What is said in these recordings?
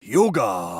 Yoga.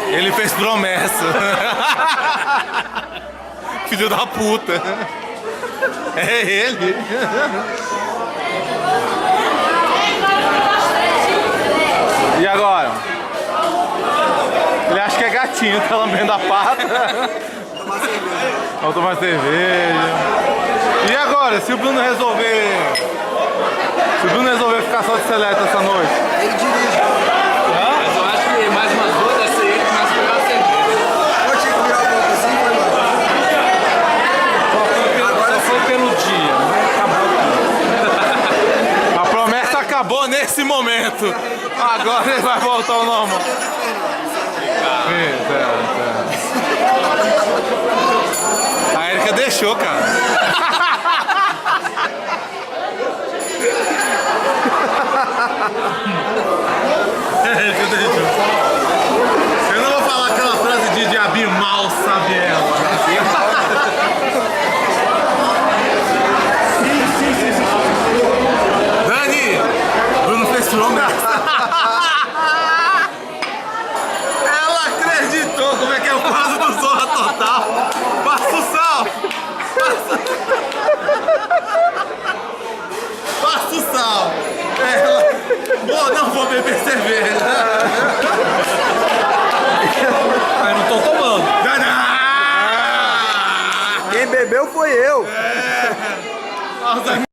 Ele fez promessa. Filho da puta. É ele. E agora? Ele acha que é gatinho, tá lambendo a pata. Vamos tomar cerveja. E agora, se o Bruno resolver ficar só de seleta essa noite? Ele dirige. Mas eu acho que mais umas duas dessa aí começa a pegar a cerveja. Pode ter que virar o banco assim, foi lá. Agora foi pelo dia, né? Acabou. A promessa acabou nesse momento. Agora ele vai voltar ao normal. A Erika deixou, cara. Eu não vou falar aquela frase de diabinho mal, sabe ela. Dani! Bruno fez promessa. Ela acreditou. Como é que é o quadro do Zorra Total? Passa o sal. Passa o sal. Ela... não vou beber cerveja. Mas não tô tomando. Quem bebeu foi eu.